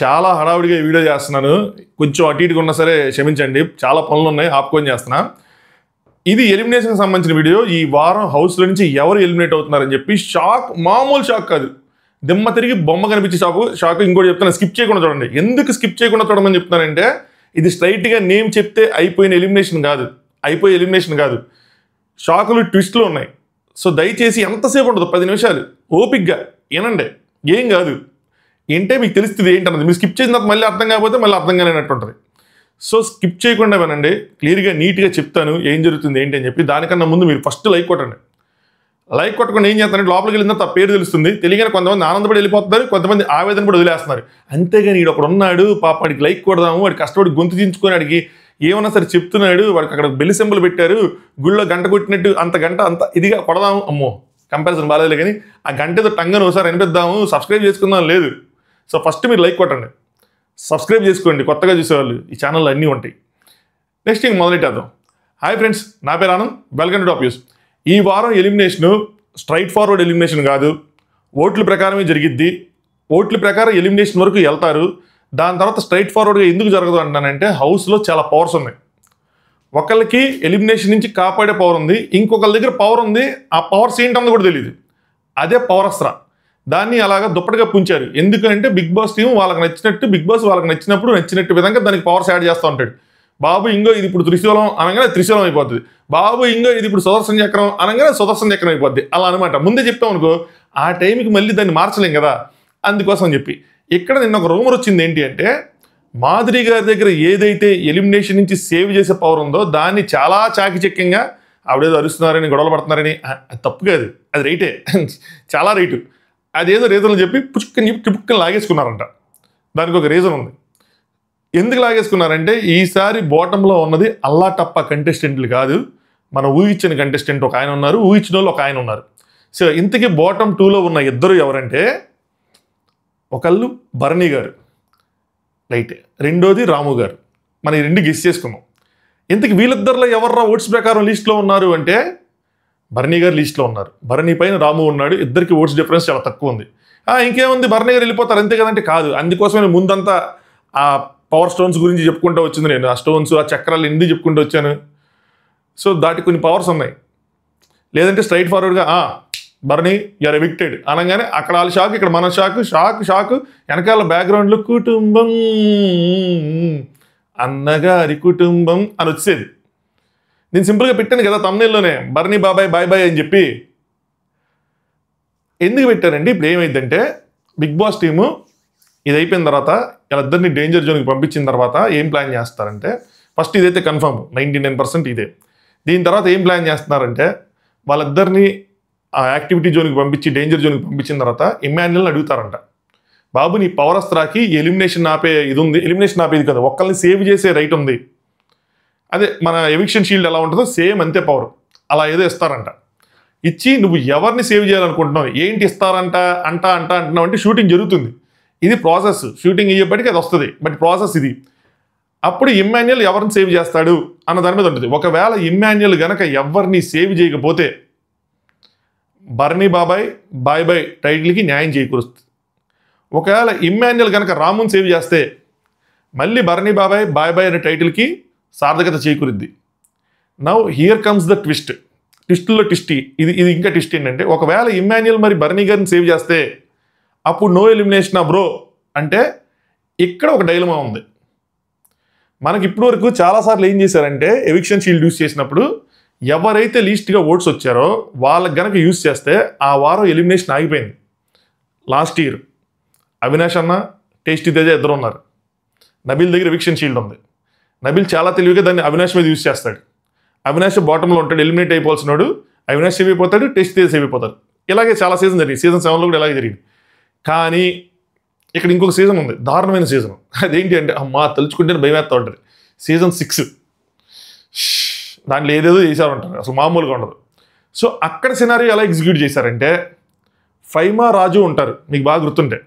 చాలా హడావుడిగా ఈ వీడియో చేస్తున్నాను. కొంచెం అటు ఇటుగా ఉన్నా సరే క్షమించండి. చాలా పనులు ఉన్నాయి, ఆపుకొని చేస్తున్నా. ఇది ఎలిమినేషన్కి సంబంధించిన వీడియో. ఈ వారం హౌస్లో నుంచి ఎవరు ఎలిమినేట్ అవుతున్నారని చెప్పి షాక్, మామూలు షాక్ కాదు, దిమ్మ తిరిగి బొమ్మ కనిపించే షాక్. ఇంకోటి చెప్తాను, స్కిప్ చేయకుండా చూడండి. ఎందుకు స్కిప్ చేయకుండా చూడమని చెప్తున్నానంటే, ఇది స్ట్రైట్గా నేమ్ చెప్తే అయిపోయిన ఎలిమినేషన్ కాదు, అయిపోయే ఎలిమినేషన్ కాదు. షాకులు, ట్విస్టులు ఉన్నాయి. సో దయచేసి ఎంతసేపు ఉండదు, 10 నిమిషాలు ఓపిక్గా వినండి. ఏం కాదు, ఏంటే మీకు తెలుస్తుంది ఏంటన్నది. మీరు స్కిప్ చేసిన తర్వాత మళ్ళీ అర్థం కాకపోతే మళ్ళీ అర్థం కాలేనట్టు ఉంటుంది. సో స్కిప్ చేయకుండా వినండి, క్లియర్గా నీట్గా చెప్తాను ఏం జరుగుతుంది ఏంటి అని చెప్పి. దానికన్నా ముందు మీరు ఫస్ట్ లైక్ కొట్టండి. లైక్ కొట్టకుండా ఏం చేస్తారంటే, లోపలికి వెళ్ళిన తర్వాత పేరు తెలుస్తుంది. తెలియగానే కొంతమంది ఆనందపడి వెళ్ళిపోతున్నారు, కొంతమంది ఆవేదన కూడా వదిలేస్తున్నారు. అంతేగాని వీడు ఒకడు ఉన్నాడు పాప, వాడికి లైక్ కొడదాము, వాడికి కష్టపడి గొంతు దించుకొని వాడికి ఏమన్నా సరే చెప్తున్నాడు, వాడికి అక్కడ బెల్లి సింబల్ పెట్టారు, గుళ్ళో గంట కొట్టినట్టు అంత గంట అంత ఇదిగా కొడదాము. అమ్మో కంపారిజన్ బాగాలేదు, కానీ ఆ గంట ఏదో టంగను ఒకసారి అనిపిద్దాము, సబ్స్క్రైబ్ చేసుకుందాం లేదు. సో ఫస్ట్ మీరు లైక్ కొట్టండి, సబ్స్క్రైబ్ చేసుకోండి. కొత్తగా చూసేవాళ్ళు ఈ ఛానల్లో అన్నీ ఉంటాయి. నెక్స్ట్ ఇంక మొదలెట్టేద్దాం. హాయ్ ఫ్రెండ్స్, నా పేరు Anand, welcome to top news. ఈ వారం ఎలిమినేషను స్ట్రైట్ ఫార్వర్డ్ ఎలిమినేషన్ కాదు, ఓట్ల ప్రకారమే జరిగిద్ది. ఓట్ల ప్రకారం ఎలిమినేషన్ వరకు వెళ్తారు. దాని తర్వాత స్ట్రైట్ ఫార్వర్డ్గా ఎందుకు జరగదు అంటానంటే, హౌస్లో చాలా పవర్స్ ఉన్నాయి. ఒకళ్ళకి ఎలిమినేషన్ నుంచి కాపాడే పవర్ ఉంది, ఇంకొకళ్ళ దగ్గర పవర్ ఉంది. ఆ పవర్స్ ఏంటన్నది కూడా తెలియదు. అదే పవర్ అస్త్ర. దాన్ని అలాగా దుప్పటిగా పుంచారు. ఎందుకంటే బిగ్ బాస్ టీం వాళ్ళకి నచ్చినట్టు, బిగ్ బాస్ వాళ్ళకి నచ్చినప్పుడు నచ్చినట్టు విధంగా దానికి పవర్స్ యాడ్ చేస్తూ ఉంటాడు. బాబు ఇంగో ఇది ఇప్పుడు త్రిశూలం అనగానే త్రిశూలం అయిపోద్ది. బాబు ఇంగో ఇది ఇప్పుడు సుదర్శన చక్రం అనగానే సుదర్శన చక్రం అయిపోద్ది. అలా అనమాట. ముందే చెప్తాం అనుకో, ఆ టైంకి మళ్ళీ దాన్ని మార్చలేం కదా. అందుకోసం చెప్పి ఇక్కడ నిన్న ఒక రూమర్ వచ్చింది. ఏంటి అంటే, మాధురి గారి దగ్గర ఏదైతే ఎలిమినేషన్ నుంచి సేవ్ చేసే పవర్ ఉందో దాన్ని చాలా చాకిచక్యంగా ఆవిడేదో అరుస్తున్నారని, గొడవలు పడుతున్నారని. అది తప్పు కాదు, అది రైటే, చాలా రైటు. అదేదో రీజన్లు చెప్పి పుచ్చుక్కని లాగేసుకున్నారంట. దానికి ఒక రీజన్ ఉంది. ఎందుకు లాగేసుకున్నారంటే, ఈసారి బాటంలో ఉన్నది అల్లా టప్ప కంటెస్టెంట్లు కాదు, మనం ఊహించిన కంటెస్టెంట్ ఒక ఆయన ఉన్నారు, ఊహించిన వాళ్ళు ఒక ఆయన ఉన్నారు. సో ఇంతకీ బాటమ్ 2లో ఉన్న ఇద్దరు ఎవరంటే, ఒకళ్ళు భరణి గారు రైట్, రెండోది రాము గారు. మనం ఈ రెండు గెస్ చేసుకున్నాం. ఇంతకీ వీళ్ళిద్దరిలో ఎవర్రా ఓట్స్ ప్రకారం లిస్ట్లో ఉన్నారు అంటే, భరణి గారు లిస్ట్లో ఉన్నారు. భరణి పైన రాము ఉన్నాడు. ఇద్దరికి ఓట్స్ డిఫరెన్స్ చాలా తక్కువ ఉంది. ఇంకేముంది, భరణి గారు వెళ్ళిపోతారు అంతే కదంటే కాదు. అందుకోసమే ముందంతా ఆ పవర్ స్టోన్స్ గురించి చెప్పుకుంటూ వచ్చింది నేను. ఆ స్టోన్స్, ఆ చక్రాలు ఎందుకు చెప్పుకుంటూ వచ్చాను. సో దాటికి కొన్ని పవర్స్ ఉన్నాయి. లేదంటే స్ట్రైట్ ఫార్వర్డ్గా భరణి యూఆర్ ఎవిక్టెడ్ అనగానే అక్కడ వాళ్ళ షాక్, ఇక్కడ మన షాక్ వెనకాల బ్యాక్గ్రౌండ్లో కుటుంబం, అన్నగారి కుటుంబం అని వచ్చేది. నేను సింపుల్గా పెట్టాను కదా తమ్నెయిల్లోనే, భరణి బాబాయ్ బాయ్ బాయ్ అని చెప్పి. ఎందుకు పెట్టానండి, ఇప్పుడు ఏమైందంటే, బిగ్ బాస్ టీము ఇది అయిపోయిన తర్వాత వీళ్ళిద్దరిని డేంజర్ జోన్కి పంపించిన తర్వాత ఏం ప్లాన్ చేస్తారంటే, ఫస్ట్ ఇదైతే కన్ఫర్మ్ 99% ఇదే. దీని తర్వాత ఏం ప్లాన్ చేస్తున్నారంటే, వాళ్ళిద్దరిని ఆ యాక్టివిటీ జోన్కి పంపించి, డేంజర్ జోన్కి పంపించిన తర్వాత ఇమాన్యుల్ని అడుగుతారంట, బాబు నీ పవర్ అస్త్రాకి ఎలిమినేషన్ ఆపే ఇది ఉంది, ఎలిమినేషన్ ఆపేది కదా, ఒక్కరిని సేవ్ చేసే రైట్ ఉంది. అదే మన ఎవిక్షన్ షీల్డ్ ఎలా ఉంటుందో సేమ్ అంతే పవర్. అలా ఏదో ఇస్తారంట. ఇచ్చి నువ్వు ఎవరిని సేవ్ చేయాలనుకుంటున్నావు, ఏంటి ఇస్తారంట అంటున్నావు అంటే, షూటింగ్ జరుగుతుంది, ఇది ప్రాసెస్. షూటింగ్ అయ్యేప్పటికీ అది వస్తుంది, బట్ ప్రాసెస్ ఇది. అప్పుడు ఇమ్మాన్యుయల్ ఎవరిని సేవ్ చేస్తాడు అన్న దాని మీద ఉంటుంది. ఒకవేళ ఇమ్మాన్యుయల్ గనక ఎవరిని సేవ్ చేయకపోతే భరణి బాబాయ్ బాయ్ బాయ్ టైటిల్కి న్యాయం చేకూరుస్తుంది. ఒకవేళ ఇమ్మాన్యుయల్ గనక రాముని సేవ్ చేస్తే మళ్ళీ భరణి బాబాయ్ బాయ్ బాయ్ అనే టైటిల్కి సార్థకత చేకూరుద్ది. Now here comes the twist. ట్విస్ట్లో ట్విస్ట్ ఇది ఇంకా ట్విస్ట్ ఏంటంటే, ఒకవేళ ఇమ్మాన్యుయల్ మరి భరణి గారిని సేవ్ చేస్తే అప్పుడు నో ఎలిమినేషన్ బ్రో అంటే, ఇక్కడ ఒక డైలమా ఉంది. మనకి ఇప్పటి వరకు చాలాసార్లు ఏం చేశారంటే, ఎవిక్షన్ షీల్డ్ యూస్ చేసినప్పుడు ఎవరైతే లీస్ట్గా ఓట్స్ వచ్చారో వాళ్ళకి గనక యూస్ చేస్తే ఆ వారం ఎలిమినేషన్ ఆగిపోయింది. లాస్ట్ ఇయర్ అవినాష్ అన్న, టేస్టీ తేజ ఇద్దరు ఉన్నారు. నబీల్ దగ్గర ఎవిక్షన్ షీల్డ్ ఉంది. నబీల్ చాలా తెలివిగా దాన్ని అవినాష్ మీద యూస్ చేస్తాడు. అవినాష్ బాటంలో ఉంటాడు, ఎలిమినేట్ అయిపోవాల్సినాడు. అవినాష్ సేవ్ అయిపోతాడు, టెస్ట్ తీసి సేవ్ అయిపోతాడు. ఇలాగే చాలా సీజన్ జరిగింది. సీజన్ 7లో కూడా ఇలాగే జరిగింది. కానీ ఇక్కడ ఇంకొక సీజన్ ఉంది, దారుణమైన సీజన్. అదేంటి అంటే, అమ్మా తలుచుకుంటేనే భయం వేస్తూ ఉంటుంది. సీజన్ 6 దాంట్లో ఏదేదో చేశారు అంటారు, అసలు మామూలుగా ఉండదు. సో అక్కడ సినారియో ఎలా ఎగ్జిక్యూట్ చేశారంటే, ఫైమా రాజు ఉంటారు, మీకు బాగా గుర్తుంటే.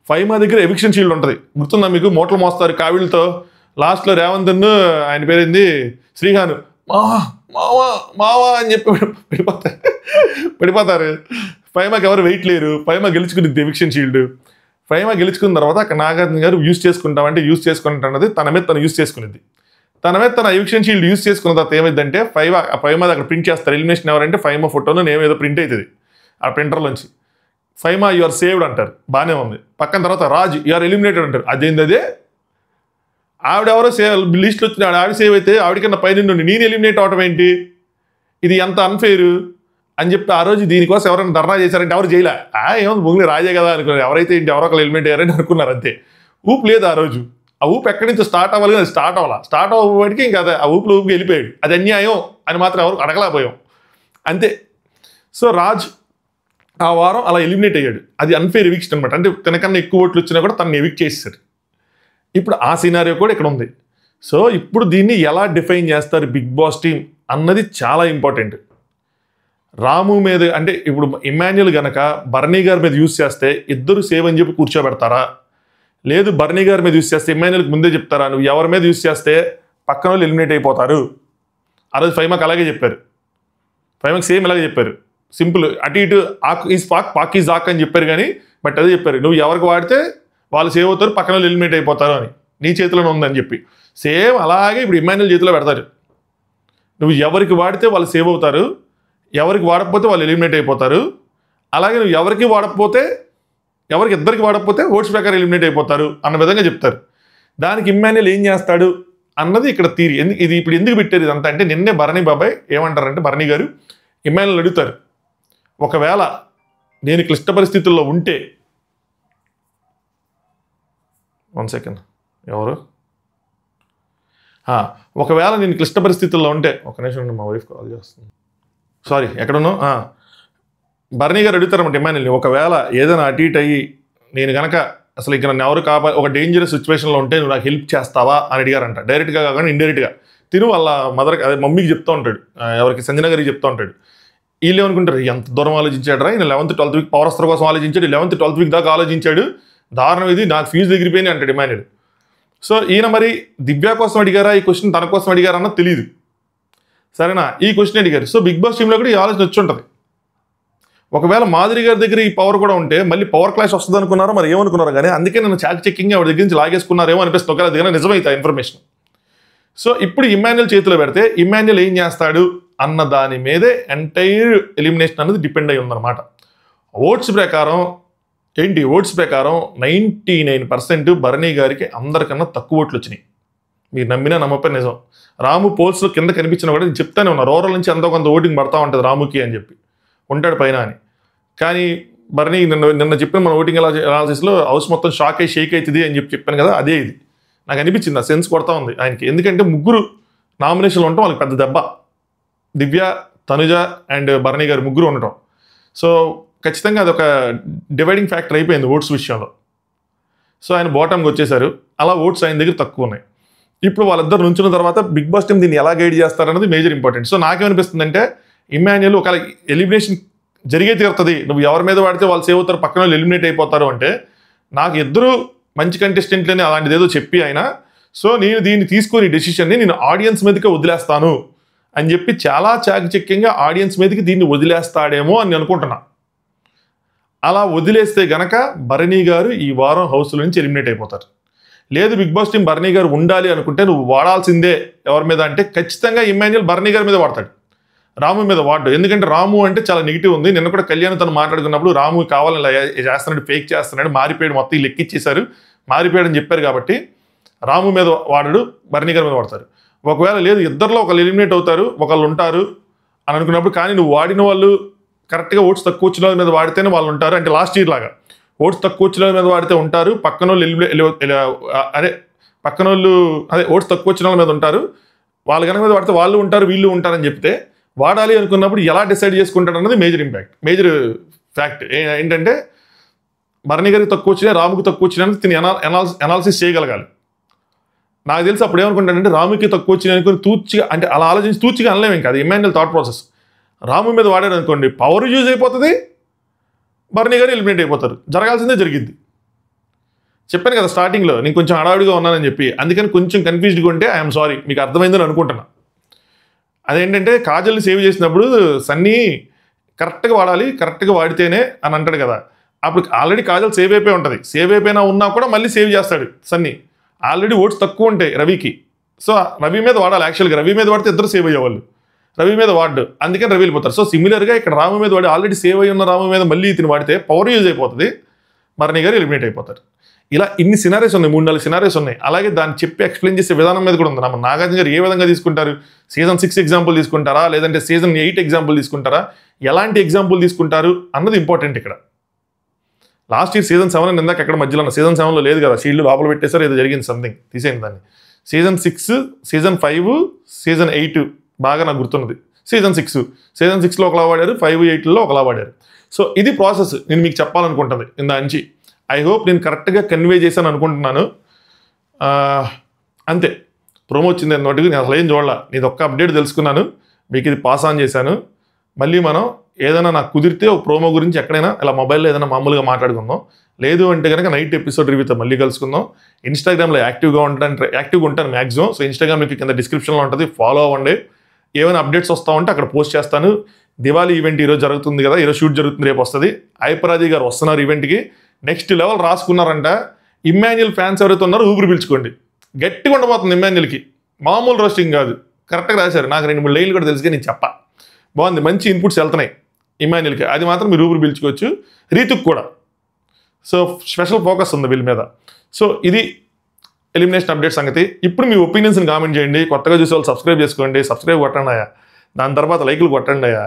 ఫైమా దగ్గర ఎవిక్షన్ షీల్డ్ ఉంటుంది, గుర్తుందా మీకు? మూటలు మోస్తారు కావిళ్ళతో. లాస్ట్లో రేవంత్ ఆయన పేరేంది, శ్రీహాను మావా అని చెప్పి పడిపోతారు. ఫైమాకి ఎవరు వెయిట్ లేరు. ఫైమా గెలుచుకుని ఎవిక్షన్ షీల్డ్. ఫైమా గెలుచుకున్న తర్వాత అక్కడ నాగార్జున గారు యూజ్ చేసుకుంటామంటే యూజ్ చేసుకుంటామన్నది తన మీద తను యూజ్ చేసుకునేది. తన మీద తన ఎవిక్షన్ షీల్డ్ యూజ్ చేసుకున్న తర్వాత ఏమైందంటే ఫైమా అక్కడ ప్రింట్ చేస్తారు. ఎలిమినేషన్ ఎవరంటే ఫైమా ఫోటోను నేమ్ ఏదో ప్రింట్ అవుతుంది ఆ ప్రింటర్లోంచి. ఫైమా యూఆర్ సేవ్డ్ అంటారు, బాగానే ఉంది. పక్కన తర్వాత రాజ్ యూఆర్ ఎలిమినేటెడ్ అంటారు. అదేంది అదే ఆవిడెవరో లిస్ట్లో వచ్చిన ఆవిడ సేవ్ అయితే ఆవిడకన్నా పైన నుండి నేను ఎలిమినేట్ అవడం ఏంటి, ఇది ఎంత అన్ఫెయిర్ అని చెప్పి ఆ రోజు దీనికోసం ఎవరైనా ధర్నా చేశారంటే ఎవరు చేయలే. ఏమో బొంగులు రాజే కదా అనుకున్నారు. ఎవరైతే ఏంటి ఎవరో ఒకరు ఎలిమినేట్ అయ్యారని అనుకున్నారు అంతే. ఊపు లేదు ఆ రోజు. ఆ ఊపు ఎక్కడి నుంచి స్టార్ట్ అవ్వాలి, అది స్టార్ట్ అవ్వాలా. స్టార్ట్ అవ్వబడికి ఇంకా ఆ ఊపులో ఊపికి వెళ్ళిపోయాడు. అది అన్యాయం అని మాత్రం ఎవరు అడగలేకపోయాం అంతే. సో రాజ్ ఆ వారం అలా ఎలిమినేట్ అయ్యాడు. అది అన్ఫెయిర్ ఎవిక్షన్ అనమాట. అంటే తనకన్నా ఎక్కువ ఓట్లు వచ్చినా కూడా తనని ఎవిక్ట్ చేసేసారు. ఇప్పుడు ఆ సినారియో కూడా ఇక్కడ ఉంది. సో ఇప్పుడు దీన్ని ఎలా డిఫైన్ చేస్తారు బిగ్ బాస్ టీమ్ అన్నది చాలా ఇంపార్టెంట్. రాము మీద అంటే ఇప్పుడు ఇమాన్యుల్ గనక బర్నీ గారి మీద యూజ్ చేస్తే ఇద్దరు సేవ్ అని చెప్పి కూర్చోబెడతారా, లేదు బర్నీ గారి మీద యూజ్ చేస్తే ఇమాన్యుల్కి ముందే చెప్తారా నువ్వు ఎవరి మీద యూజ్ చేస్తే పక్కన వాళ్ళు ఎలిమినేట్ అయిపోతారు. ఆ రోజు ఫైమాకి అలాగే చెప్పారు. ఫైమాకి సేమ్ ఇలాగే చెప్పారు. సింపుల్ అటు ఇటు ఆక్ ఈజ్ పాక్ ఈజ్ ఆక్ అని చెప్పారు. కానీ బట్ అదే చెప్పారు, నువ్వు ఎవరికి వాడితే వాళ్ళు సేవ్ అవుతారు, పక్కన వాళ్ళు ఎలిమినేట్ అయిపోతారు అని నీ చేతిలోనే ఉందని చెప్పి. సేమ్ అలాగే ఇప్పుడు ఇమాన్యుల్ చేతిలో పెడతారు. నువ్వు ఎవరికి వాడితే వాళ్ళు సేవ్ అవుతారు, ఎవరికి వాడకపోతే వాళ్ళు ఎలిమినేట్ అయిపోతారు. అలాగే నువ్వు ఎవరికి వాడకపోతే ఇద్దరికి వాడకపోతే ఓట్స్ ప్రకారం ఎలిమినేట్ అయిపోతారు అన్న విధంగా చెప్తారు. దానికి ఇమాన్యుల్ ఏం చేస్తాడు అన్నది ఇక్కడ థియరీ. ఇది ఇప్పుడు ఎందుకు పెట్టారు ఇదంతా అంటే నిన్నే బర్నీ బాబాయ్ ఏమంటారంటే బర్నీ గారు ఇమాన్యుల్ అడుగుతారు, ఒకవేళ నేను క్లిష్ట పరిస్థితుల్లో ఉంటే 1 సెకండ్ ఎవరు ఒకవేళ నేను క్లిష్ట పరిస్థితుల్లో ఉంటే ఒక నిమిషం మా వైఫ్ కాల్ చేస్తుంది, సారీ ఎక్కడున్నా. బర్నీ గారు అడుగుతారన్నమాట ఇమాన్యుల్ని, ఒకవేళ ఏదైనా అటు ఇటు అయ్యి నేను కనుక అసలు ఇక నన్ను ఎవరు ఒక డేంజరస్ సిచ్యువేషన్లో ఉంటే నువ్వు నాకు హెల్ప్ చేస్తావా అని అడిగారంట. డైరెక్ట్గా కాకుండా ఇండైరెక్ట్గా తిను వాళ్ళ మదర్కి అదే మమ్మీకి చెప్తూ ఉంటాడు, ఎవరికి సంజన గారికి చెప్తూ ఉంటాడు. వీళ్ళు ఏమనుకుంటారు ఎంత దూరం ఆలోచించాడు రా, ఈయన 11th 12th వీక్ పవర్ అస్త్ర కోసం ఆలోచించాడు, 11th 12th వీక్ దాకా ఆలోచించాడు, దారుణం ఇది, నాకు ఫీజు ఎగిరిపోయింది అంటాడు ఇమాన్యుల్. సో ఈయన మరి దివ్య కోసం అడిగారా ఈ క్వశ్చన్ తన కోసం అడిగారా అన్నది తెలియదు. సరేనా, ఈ క్వశ్చన్ అడిగారు. సో బిగ్ బాస్ టీంలో కూడా ఈ ఆలోచన వచ్చి ఉంటుంది. ఒకవేళ మాధురి గారి దగ్గర ఈ పవర్ కూడా ఉంటే మళ్ళీ పవర్ క్లాష్ వస్తుంది అనుకున్నారో మరి ఏమనుకున్నారో కానీ అందుకే నన్ను చాక్ చెక్కింగ్ ఆవిడ దగ్గర నుంచి లాగేసుకున్నారేమో అనిపిస్తుంది. ఒకవేళ దగ్గర నిజమైతే ఇన్ఫర్మేషన్. సో ఇప్పుడు ఇమాన్యుల్ చేతిలో పెడితే ఇమాన్యుల్ ఏం చేస్తాడు అన్న దాని మీదే ఎంటైర్ ఎలిమినేషన్ అనేది డిపెండ్ అయి ఉందన్నమాట. ఓట్స్ ప్రకారం 99% బర్నీ గారికి అందరికన్నా తక్కువ ఓట్లు వచ్చినాయి. మీరు నమ్మినా నమ్మపై నిజం. రాము పోల్స్లో కింద కనిపించినా కూడా నేను చెప్తానే ఉన్నా, రూరల్ నుంచి ఎంతో కొంత ఓటింగ్ పడతా ఉంటుంది రాముకి అని చెప్పి ఉంటాడు పైన అని. కానీ బర్నీ నిన్న చెప్పిన మన ఓటింగ్ అనాలిసిస్లో హౌస్ మొత్తం షాక్ అయ్యి షేక్ అవుతుంది అని చెప్పాను కదా, అదే ఇది నాకు అనిపించింది. ఆ సెన్స్ కొడతా ఉంది ఆయనకి. ఎందుకంటే ముగ్గురు నామినేషన్లు ఉండటం వాళ్ళకి పెద్ద దెబ్బ. దివ్య, తనుజ అండ్ బర్నీ గారు ముగ్గురు ఉండటం. సో ఖచ్చితంగా అదొక డివైడింగ్ ఫ్యాక్టర్ అయిపోయింది ఓట్స్ విషయంలో. సో ఆయన బాటంకి వచ్చేసారు. అలా ఓట్స్ ఆయన దగ్గర తక్కువ ఉన్నాయి. ఇప్పుడు వాళ్ళిద్దరు నుంచిన తర్వాత బిగ్ బాస్ టీం దీన్ని ఎలా గైడ్ చేస్తారన్నది మేజర్ ఇంపార్టెంట్. సో నాకేమనిపిస్తుందంటే ఇమాన్యుల్ ఒకవేళ ఎలిమినేషన్ జరిగే తీరుతుంది, నువ్వు ఎవరి మీద వాడితే వాళ్ళు సేవ్ అవుతారు, పక్కన వాళ్ళు ఎలిమినేట్ అయిపోతారు అంటే నాకు ఇద్దరు మంచి కంటెస్టెంట్లని అలాంటిది ఏదో చెప్పి ఆయన సో నేను దీన్ని తీసుకొని డెసిషన్ని నేను ఆడియన్స్ మీదకే వదిలేస్తాను అని చెప్పి చాలా చాకచక్యంగా ఆడియన్స్ మీదకి దీన్ని వదిలేస్తాడేమో అని అనుకుంటున్నా. అలా వదిలేస్తే గనక బర్నీ గారు ఈ వారం హౌస్లో నుంచి ఎలిమినేట్ అయిపోతారు. లేదు బిగ్ బాస్ టీం బర్నీ గారు ఉండాలి అనుకుంటే నువ్వు వాడాల్సిందే ఎవరి మీద అంటే ఖచ్చితంగా ఇమాన్యుల్ బర్నీ గారి మీద వాడతాడు, రాము మీద వాడు. ఎందుకంటే రాము అంటే చాలా నెగిటివ్ ఉంది. నిన్న కూడా కళ్యాణ్ తను మాట్లాడుకున్నప్పుడు రాము కావాలని చేస్తున్నాడు, ఫేక్ చేస్తున్నాడు, మారిపోయాడు, మొత్తం లెక్కిచ్చేశారు, మారిపోయాడని చెప్పారు. కాబట్టి రాము మీద వాడడు, బర్నీ గారి మీద వాడతారు. ఒకవేళ లేదు ఇద్దరిలో ఒకళ్ళు ఎలిమినేట్ అవుతారు, ఒకళ్ళు ఉంటారు అని అనుకున్నప్పుడు కానీ నువ్వు వాడిన వాళ్ళు కరెక్ట్గా ఓట్స్ తక్కువ వచ్చిన వాళ్ళ మీద వాడితేనే వాళ్ళు ఉంటారు. అంటే లాస్ట్ ఇయర్ లాగా ఓట్స్ తక్కువ వచ్చిన వాళ్ళ మీద వాడితే ఉంటారు, పక్కన వాళ్ళు ఓట్స్ తక్కువ వచ్చిన వాళ్ళ మీద ఉంటారు, వాళ్ళ కనుక మీద వాడితే వాళ్ళు ఉంటారు వీళ్ళు ఉంటారని చెప్తే వాడాలి అనుకున్నప్పుడు ఎలా డిసైడ్ చేసుకుంటాడు అన్నది మేజర్ ఫ్యాక్ట్. ఏంటంటే బర్నీ గారికి తక్కువ వచ్చినా రాముకి తక్కువ వచ్చినా తిని అనాలిసిస్ చేయగలగాలి. నాకు తెలిసి అప్పుడు ఏమనుకుంటానంటే రాముకి తక్కువ వచ్చినా అనుకుని తూచిగా అంటే అలా ఆలోచించి తూచిగా అనలేము. ఇంకా అది ఇమాన్యుల్ థాట్ ప్రాసెస్. రాము మీద వాడాడు అనుకోండి పవర్ యూజ్ అయిపోతుంది, బర్నీ గారు ఎలిమినేట్ అయిపోతారు, జరగాల్సిందే జరిగింది. చెప్పాను కదా స్టార్టింగ్లో నేను కొంచెం హడావిడిగా ఉన్నానని చెప్పి, అందుకని కొంచెం కన్ఫ్యూజ్డ్గా ఉంటే ఐఎమ్ సారీ, మీకు అర్థమైందని అనుకుంటున్నా. అదేంటంటే కాజల్ని సేవ్ చేసినప్పుడు సన్నీ కరెక్ట్గా వాడాలి, కరెక్ట్గా వాడితేనే అని అంటాడు కదా, అప్పుడు ఆల్రెడీ కాజల్ సేవ్ అయిపోయి ఉంటుంది. సేవ్ అయిపోయినా ఉన్నా కూడా మళ్ళీ సేవ్ చేస్తాడు సన్నీ. ఆల్రెడీ ఓట్స్ తక్కువ ఉంటాయి రవికి. సో రవి మీద వాడాలి. యాక్చువల్గా రవి మీద వాడితే ఇద్దరు సేవ్ అయ్యేవాళ్ళు. రవి మీద వాడు, అందుకని రవి వెళ్ళిపోతారు. సో సిమిలర్గా ఇక్కడ రాము మీద వాడి ఆల్రెడీ సేవ్ అయ్యి ఉన్న రాము మీద మళ్ళీ ఇతను వాడితే పవర్ యూజ్ అయిపోతుంది, భరణి గారు ఎలిమినేట్ అయిపోతారు. ఇలా ఇన్ని సినారీస్ ఉన్నాయి, 3-4 సినారీస్ ఉన్నాయి. అలాగే దాన్ని చెప్పి ఎక్స్ప్లెయిన్ చేసే విధానం మీద కూడా ఉంది. నాగార్జున గారు ఏ విధంగా తీసుకుంటారు, సీజన్ 6 ఎగ్జాంపుల్ తీసుకుంటారా, లేదంటే సీజన్ 8 ఎగ్జాంపుల్ తీసుకుంటారా, ఎలాంటి ఎగ్జాంపుల్ తీసుకుంటారు అన్నది ఇంపార్టెంట్ ఇక్కడ. లాస్ట్ ఇయర్ సీజన్ 7 ఇందాక ఎక్కడ మధ్యలో ఉన్న సీజన్ 7లో లేదు కదా, షీల్డ్ లోపల పెట్టేసారు, ఏదో జరిగింది సంథింగ్, తీసేయండి దాన్ని. సీజన్ 6, సీజన్ 5, సీజన్ 8 బాగా నాకు గుర్తున్నది. సీజన్ 6లో ఒకలా వాడారు, 5, 8లో ఒకలా వాడారు. సో ఇది ప్రాసెస్ నేను మీకు చెప్పాలనుకుంటుంది ఇందా నుంచి. ఐ హోప్ నేను కరెక్ట్గా కన్వే చేశాను అనుకుంటున్నాను. అంతే, ప్రోమో వచ్చింది అన్నట్టుగా నేను అసలు ఏం చూడాల, నీది ఒక్క అప్డేట్ తెలుసుకున్నాను, మీకు ఇది పాస్ ఆన్ చేశాను. మళ్ళీ మనం ఏదైనా నాకు కుదిరితే ఒక ప్రోమో గురించి ఎక్కడైనా ఇలా మొబైల్లో ఏదైనా మామూలుగా మాట్లాడుకుందాం. లేదు అంటే కనుక నైట్ ఎపిసోడ్ రివ్యూతో మళ్ళీ కలుసుకుందాం. ఇన్స్టాగ్రామ్లో యాక్టివ్గా ఉంటాను మ్యాక్సిమం. సో ఇన్స్టాగ్రామ్ మీకు కింద డిస్క్రిప్షన్లో ఉంటుంది, ఫాలో అవ్వండి. ఏమైనా అప్డేట్స్ వస్తూ ఉంటే అక్కడ పోస్ట్ చేస్తాను. దివాళీ ఈవెంట్ ఈరోజు జరుగుతుంది కదా, ఈరోజు షూట్ జరుగుతుంది, రేపు వస్తుంది. ఐపరాజీ గారు వస్తున్నారు ఈవెంట్కి. నెక్స్ట్ లెవెల్ రాసుకున్నారంట. ఇమ్మాన్యుయల్ ఫ్యాన్స్ ఎవరైతే ఉన్నారో ఊపిరి పీల్చుకోండి, గట్టిగా ఉండబోతుంది ఇమ్మాన్యుయల్కి, మామూలు రోస్టింగ్ కాదు. కరెక్ట్గా రాశారు, నాకు 2-3 లైన్లు కూడా తెలుసుగా నేను చెప్పా. బాగుంది, మంచి ఇన్పుట్స్ వెళ్తున్నాయి ఇమ్మాన్యుయల్కి, అది మాత్రం మీరు ఊపిరి పీల్చుకోవచ్చు. రీతుకు కూడా సో స్పెషల్ ఫోకస్ ఉంది వీళ్ళ మీద. సో ఇది ఎలిమినేషన్ అప్డేట్ సంగతి. ఇప్పుడు మీ ఒపీనియన్స్ని కామెంట్ చేయండి. కొత్తగా చూసే వాళ్ళు సబ్స్క్రైబ్ చేసుకోండి, సబ్స్క్రైబ్ కొట్టండి అయ్యా. దాని తర్వాత లైకులు కొట్టండి అయ్యా.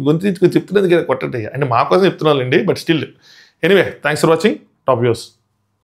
గొంతించుకొని చెప్తున్నది కొట్టండి అయ్యా. అంటే మా కోసం చెప్తున్నానండి, but still anyway thanks for watching top views.